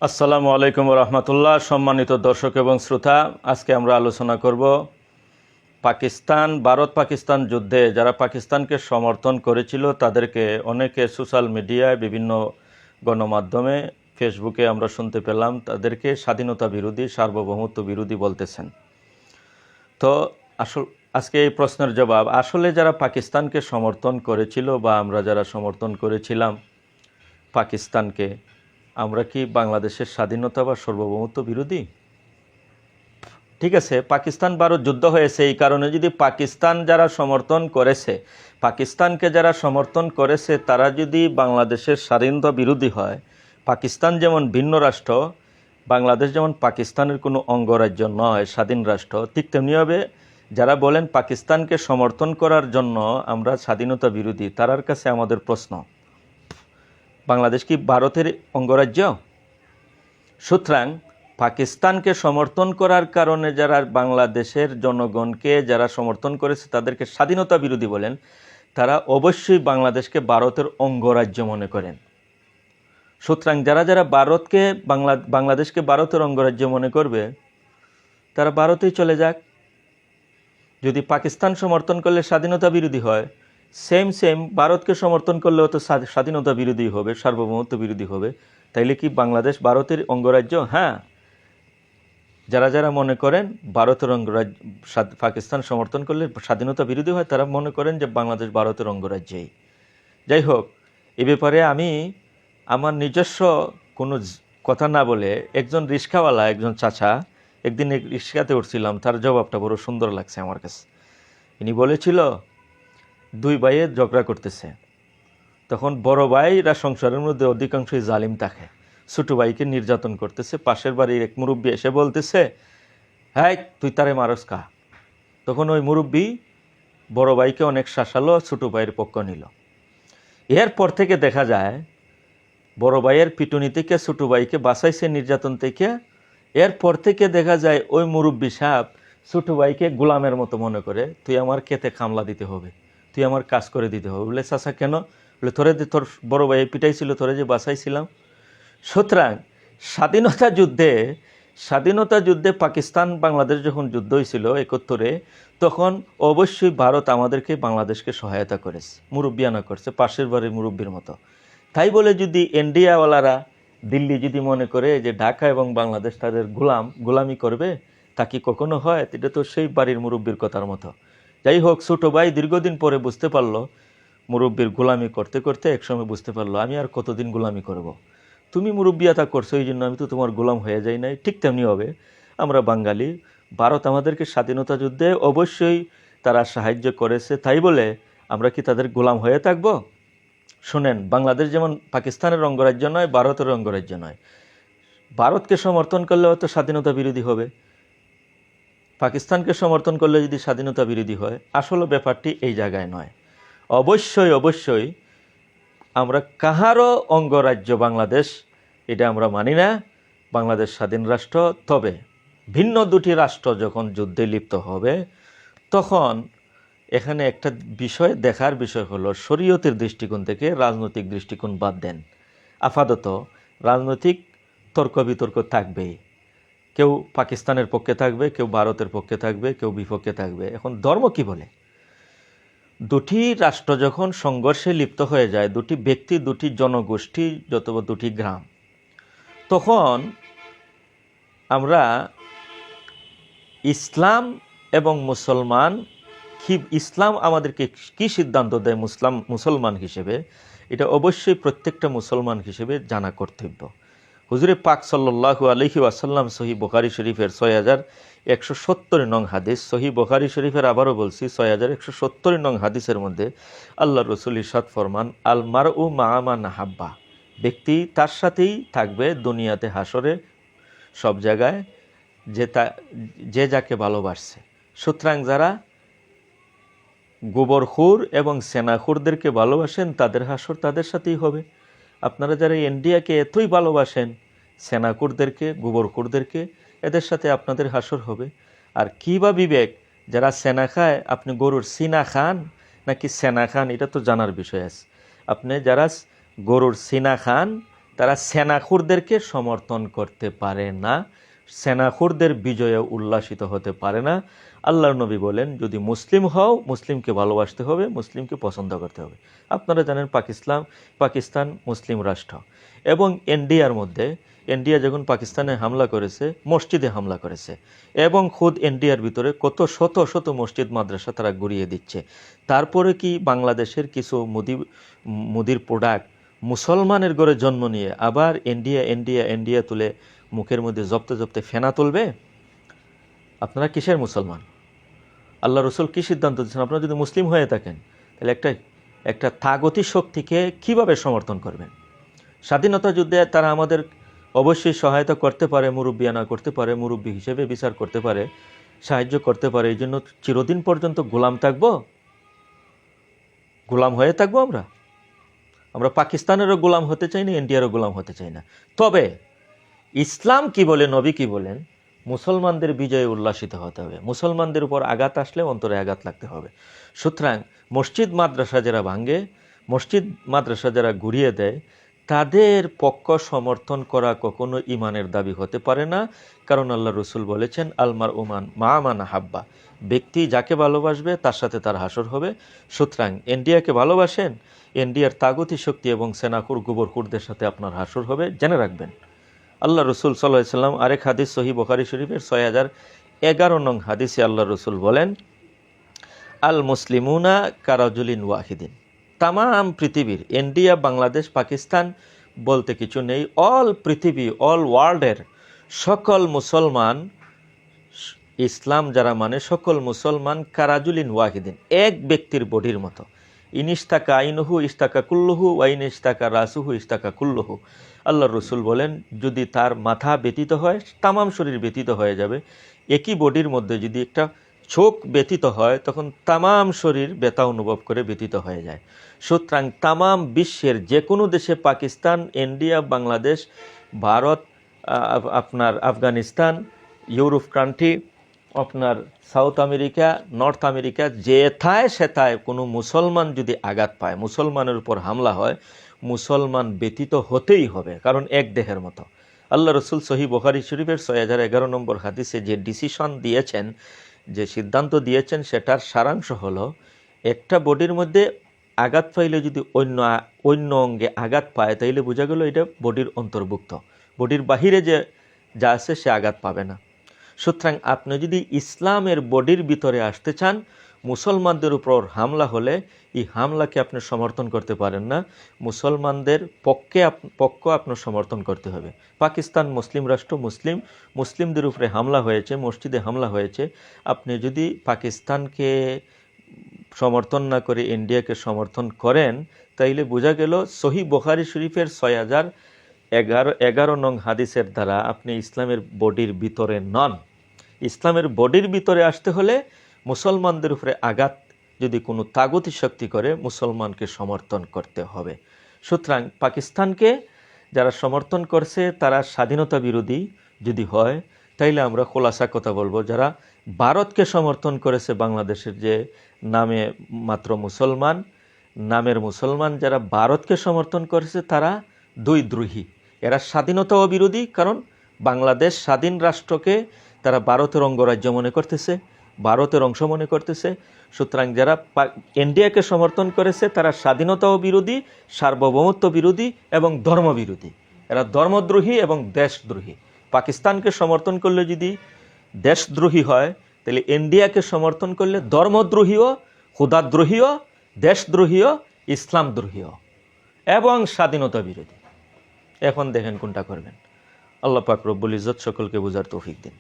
আসসালামু আলাইকুম রহমতুল্লাহ। সম্মানিত দর্শক এবং শ্রোতা, আজকে আমরা আলোচনা করব ভারত পাকিস্তান যুদ্ধে যারা পাকিস্তানকে সমর্থন করেছিল তাদেরকে অনেকে সোশ্যাল মিডিয়ায় বিভিন্ন গণমাধ্যমে ফেসবুকে আমরা শুনতে পেলাম তাদেরকে স্বাধীনতা বিরোধী, সার্বভৌমত্ব বিরোধী বলতেছেন। তো আজকে এই প্রশ্নের জবাব, আসলে যারা পাকিস্তানকে সমর্থন করেছিল বা আমরা যারা সমর্থন করেছিলাম পাকিস্তানকে, আমরা কি বাংলাদেশের স্বাধীনতা বা সার্বভৌমত্ব বিরোধী? ঠিক আছে, পাকিস্তান ভারত যুদ্ধ হয়েছে, এই কারণে যদি পাকিস্তান যারা সমর্থন করেছে, পাকিস্তানকে যারা সমর্থন করেছে তারা যদি বাংলাদেশের স্বাধীনতা বিরোধী হয়, পাকিস্তান যেমন ভিন্ন রাষ্ট্র, বাংলাদেশ যেমন পাকিস্তানের কোনো অঙ্গরাজ্য নয়, স্বাধীন রাষ্ট্র, ঠিক তেমনিভাবে যারা বলেন পাকিস্তানকে সমর্থন করার জন্য আমরা স্বাধীনতা বিরোধী, তার কাছে আমাদের প্রশ্ন, বাংলাদেশ কি ভারতের অঙ্গরাজ্য? সুতরাং পাকিস্তানকে সমর্থন করার কারণে যারা বাংলাদেশের জনগণকে যারা সমর্থন করেছে তাদেরকে স্বাধীনতা বিরোধী বলেন, তারা অবশ্যই বাংলাদেশকে ভারতের অঙ্গরাজ্য মনে করেন। সুতরাং যারা যারা বাংলাদেশকে ভারতের অঙ্গরাজ্য মনে করবে তারা ভারতেই চলে যাক। যদি পাকিস্তান সমর্থন করলে স্বাধীনতা বিরোধী হয়, সেম ভারতকে সমর্থন করলেও তো স্বাধীনতা বিরোধী হবে, সার্বভৌমত্ব বিরোধী হবে। তাইলে কি বাংলাদেশ ভারতের অঙ্গরাজ্য? হ্যাঁ, যারা যারা মনে করেন ভারতের অঙ্গরাজ্য, পাকিস্তান সমর্থন করলে স্বাধীনতা বিরোধী হয়, তারা মনে করেন যে বাংলাদেশ ভারতের অঙ্গরাজ্যই। যাই হোক, এ ব্যাপারে আমি আমার নিজস্ব কোনো কথা না বলে, একজন রিক্সাওয়ালা, একজন চাচা, একদিন রিক্সাতে উঠছিলাম, তার জবাবটা বড় সুন্দর লাগছে আমার কাছে। ইনি বলেছিল, দুই ভাইয়ের ঝগড়া করতেছে, তখন বড় ভাইরা সংসারের মধ্যে অধিকাংশই জালিম থাকে, ছোটো ভাইকে নির্যাতন করতেছে। পাশের বাড়ির এক মুরব্বী এসে বলতেছে, হ্যাঁ তুই তারে মারস কা? তখন ওই মুরব্বী বড় ভাইকে অনেক শাসালো, ছোটো ভাইয়ের পক্ষ নিল। এরপর থেকে দেখা যায় বড় ভাইয়ের পিটুনি থেকে ছোটো ভাইকে বাঁচাইছে নির্যাতন থেকে। এরপর থেকে দেখা যায় ওই মুরব্বী সাহেব ছোটো ভাইকে গোলামের মতো মনে করে, তুই আমার খেতে খামলা দিতে হবে, তুই আমার কাজ করে দিতে হবে। বলে, চাচা কেন? বলে, তোর বড় ভাই পিটাইছিল, তোরে যে বাঁচাইছিলাম। সুতরাং স্বাধীনতা যুদ্ধে পাকিস্তান বাংলাদেশ যখন যুদ্ধ হয়েছিল 71-এ, তখন অবশ্যই ভারত আমাদেরকে বাংলাদেশকে সহায়তা করেছে, মুরব্বিয়ানা করছে, পাশের বাড়ির মুরব্বির মতো। তাই বলে যদি ইন্ডিয়াওয়ালারা, দিল্লি যদি মনে করে যে ঢাকা এবং বাংলাদেশ তাদের গোলামি করবে, তা কি কখনো হয়? এটা তো সেই বাড়ির মুরব্বির কথার মতো। যাই হোক, ছোটো ভাই দীর্ঘদিন পরে বুঝতে পারলো, মুরব্বির গোলামি করতে করতে একসময় বুঝতে পারলো, আমি আর কতদিন গোলামি করব। তুমি মুরব্বিয়াতা করছো, এই জন্য আমি তো তোমার গোলাম হয়ে যাই নাই। ঠিক তেমনি হবে আমরা বাঙালি, ভারত আমাদেরকে স্বাধীনতা যুদ্ধে অবশ্যই তারা সাহায্য করেছে, তাই বলে আমরা কি তাদের গোলাম হয়ে থাকব? শোনেন, বাংলাদেশ যেমন পাকিস্তানের অঙ্গরাজ্য নয়, ভারতের অঙ্গরাজ্য নয়। ভারতকে সমর্থন করলে হয়তো স্বাধীনতা বিরোধী হবে, পাকিস্তানকে সমর্থন করলে যদি স্বাধীনতা বিরোধী হয়, আসলে ব্যাপারটি এই জায়গায় নয়। অবশ্যই আমরা কাহারও অঙ্গরাজ্য বাংলাদেশ, এটা আমরা মানি না। বাংলাদেশ স্বাধীন রাষ্ট্র। তবে ভিন্ন দুটি রাষ্ট্র যখন যুদ্ধে লিপ্ত হবে, তখন এখানে একটা দেখার বিষয় হলো, শরীয়তের দৃষ্টিকোণ থেকে রাজনৈতিক দৃষ্টিকোণ বাদ দেন। আপাতত রাজনৈতিক তর্ক বিতর্ক থাকবেই, কেউ পাকিস্তানের পক্ষে থাকবে, কেউ ভারতের পক্ষে থাকবে, কেউ বিপক্ষে থাকবে। এখন ধর্ম কি বলে? দুটি রাষ্ট্র যখন সংঘর্ষে লিপ্ত হয়ে যায়, দুটি ব্যক্তি, দুটি জনগোষ্ঠী, অথবা দুটি গ্রাম, তখন আমরা ইসলাম এবং মুসলমান, ইসলাম আমাদেরকে কি সিদ্ধান্ত দেয় মুসলমান হিসেবে, এটা অবশ্যই প্রত্যেকটা মুসলমান হিসেবে জানা কর্তব্য। হুজুরে পাক সাল্লাল্লাহু আলাইহি ওয়াসাল্লাম সহিহ বুখারী শরীফের 6170 নং হাদিস, সহিহ বুখারী শরীফের আবারও বলছি 6170 নং হাদিসের মধ্যে আল্লাহ রসুল ইরশাদ ফরমান, আল মারউ মা'a মান আহাব্বা, ব্যক্তি তার সাথেই থাকবে দুনিয়াতে, হাসরে, সব জায়গায়, যে যাকে ভালোবাসছে। সুতরাং যারা গোবরখোর এবং সেনাখোরদেরকে ভালোবাসেন, তাদের হাসর তাদের সাথেই হবে। আপনারা যারা ইন্ডিয়াকে এতই ভালোবাসেন, সেনাখোরদেরকে, গোবরখোরদেরকে, এদের সাথে আপনাদের হাসর হবে। আর কী বা বিবেক, যারা সেনা খায়, আপনি গরুর সিনা খান নাকি সেনা খান, এটা তো জানার বিষয় আছে। আপনি যারা গরুর সিনা খান তারা সেনাখুরদেরকে সমর্থন করতে পারে না, সেনাখুরদের বিজয়ে উল্লাসিত হতে পারে না। আল্লাহর নবী বলেন, যদি মুসলিম হও, মুসলিমকে ভালোবাসতে হবে, মুসলিমকে পছন্দ করতে হবে। আপনারা জানেন পাকিস্তান মুসলিম রাষ্ট্র, এবং ইন্ডিয়া যখন পাকিস্তানে হামলা করেছে, মসজিদে হামলা করেছে, এবং খোদ ইন্ডিয়ার ভিতরে কত শত শত মসজিদ মাদ্রাসা তারা গুড়িয়ে দিচ্ছে। তারপরে কি বাংলাদেশের কিছু মুদির প্রোডাক্ট মুসলমানের ঘরে জন্ম নিয়ে আবার ইন্ডিয়া তুলে মুখের মধ্যে জপতে জপতে ফেনা তুলবে? আপনারা কিসের মুসলমান? আল্লাহ রসুল কি সিদ্ধান্ত দিচ্ছেন? আপনারা যদি মুসলিম হয়ে থাকেন, তাহলে একটা তাগতি শক্তিকে কিভাবে সমর্থন করবেন? স্বাধীনতা যুদ্ধে তারা আমাদের অবশ্যই সহায়তা করতে পারে, মুরব্বিয়ানা করতে পারে, মুরব্বী হিসেবে বিচার করতে পারে, সাহায্য করতে পারে। এই জন্য চিরদিন পর্যন্ত গোলাম থাকবো? গোলাম হয়ে থাকবো? আমরা পাকিস্তানেরও গোলাম হতে চাই না, ইন্ডিয়ারও গোলাম হতে চাই না। তবে ইসলাম কি বলে, নবী কি বলেন? মুসলমানদের বিজয়ে উল্লাসিত হতে হবে, মুসলমানদের উপর আঘাত আসলে অন্তরে আঘাত লাগতে হবে। সুতরাং মসজিদ মাদ্রাসা যারা ভাঙে, মসজিদ মাদ্রাসা যারা ঘুরিয়ে দেয়, তাদের পক্ষ সমর্থন করা কখনো ইমানের দাবি হতে পারে না। কারণ আল্লাহ রসুল বলেছেন, আলমার উমান মা মানা হাব্বা, ব্যক্তি যাকে ভালোবাসবে তার সাথে তার হাসর হবে। সুতরাং ইন্ডিয়াকে ভালোবাসেন, ইন্ডিয়ার তাগতি শক্তি এবং সেনাকুর গোবরকুরদের সাথে আপনার হাসর হবে, জেনে রাখবেন। আল্লাহ রসুল সাল্লাল্লাহু আলাইহি সাল্লাম আরেক হাদিস সহিহ বুখারী শরীফের 6011 নং হাদিসে আল্লাহ রসুল বলেন, আল মুসলিমুনা কারাজুলিন ওয়াহিদিন। তাম পৃথিবীর, ইন্ডিয়া, বাংলাদেশ, পাকিস্তান বলতে কিছু নেই, অল পৃথিবী, অল ওয়ার্ল্ডের সকল মুসলমান, ইসলাম যারা মানে সকল মুসলমান, কারাজুলিন ওয়াহিদিন, এক ব্যক্তির বডির মতো। ইনিস্তাকা আইনুহু ইস্তাকা কুল্লুহু, ওয়াইন ইস্তাকা রাসুহু ইস্তাকা কুল্লুহু। আল্লাহ রসুল বলেন, যদি তার মাথা ব্যতীত হয়, তামাম শরীর ব্যতীত হয়ে যাবে। একই বডির মধ্যে যদি একটা চোখ ব্যতীত হয়, তখন তামাম শরীর ব্যথা অনুভব করে ব্যতীত হয়ে যায়। সুতরাং তামাম বিশ্বের যে কোনো দেশে, পাকিস্তান, ইন্ডিয়া, বাংলাদেশ, ভারত, আপনার আফগানিস্তান, ইউরোপ কান্ট্রি, আপনার সাউথ আমেরিকা, নর্থ আমেরিকা, যেথায় সেথায় কোনো মুসলমান যদি আঘাত পায়, মুসলমানের উপর হামলা হয়, মুসলমান ব্যতীত হতেই হবে, কারণ এক দেহের মতো। আল্লাহ রসুল সহিহ বুখারী শরীফের 6011 নম্বর হাদিসে যে ডিসিশন দিয়েছেন, যে সিদ্ধান্ত দিয়েছেন, সেটার সারাংশ হলো, একটা বডির মধ্যে আঘাত পাইলে যদি অন্য অঙ্গে আঘাত পায়, তাইলে বোঝা গেল এটা বডির অন্তর্ভুক্ত, বডির বাহিরে যা আছে সে আঘাত পাবে না। সুতরাং আপনি যদি ইসলামের বডির ভিতরে আসতে চান, মুসলমানদের উপর হামলা হলে এই হামলাকে আপনি সমর্থন করতে পারেন না, মুসলমানদের পক্ষ আপনার সমর্থন করতে হবে। পাকিস্তান মুসলিম রাষ্ট্র, মুসলিমদের উপরে হামলা হয়েছে, মসজিদে হামলা হয়েছে, আপনি যদি পাকিস্তানকে সমর্থন না করে ইন্ডিয়াকে সমর্থন করেন, তাইলে বোঝা গেল সহিহ বুখারী শরীফের 6011 নং হাদিসের দ্বারা আপনি ইসলামের বডির ভিতরে নন। ইসলামের বডির ভিতরে আসতে হলে মুসলমানদের উপরে আঘাত যদি কোনো তাগতি শক্তি করে, মুসলমানকে সমর্থন করতে হবে। সুতরাং পাকিস্তানকে যারা সমর্থন করছে তারা স্বাধীনতা বিরোধী যদি হয়, তাইলে আমরা খোলাসা কথা বলবো, যারা ভারতকে সমর্থন করেছে, বাংলাদেশের যে নামে মাত্র মুসলমান, নামের মুসলমান যারা ভারতকে সমর্থন করেছে, তারা দুই দ্রোহী, এরা স্বাধীনতাও বিরোধী। কারণ বাংলাদেশ স্বাধীন রাষ্ট্রকে তারা ভারতের অঙ্গরাজ্য মনে করতেছে, ভারতের অংশ মনে করতেছে। সুতরাং যারা ইন্ডিয়াকে সমর্থন করেছে, তারা স্বাধীনতাও বিরোধী, সার্বভৌমত্ব বিরোধী এবং ধর্মবিরোধী, এরা ধর্মদ্রোহী এবং দেশদ্রোহী। পাকিস্তানকে সমর্থন করলে যদি দেশদ্রোহী হয়, তাহলে ইন্ডিয়াকে সমর্থন করলে ধর্মদ্রোহীও, খোদাদ্রোহীও, দেশদ্রোহীও, ইসলামদ্রোহীও এবং স্বাধীনতা বিরোধী। এখন দেখেন কোনটা করবেন। আল্লাহ পাক রব্বুল ইজ্জত সকলকে বুঝার তৌফিক দিন।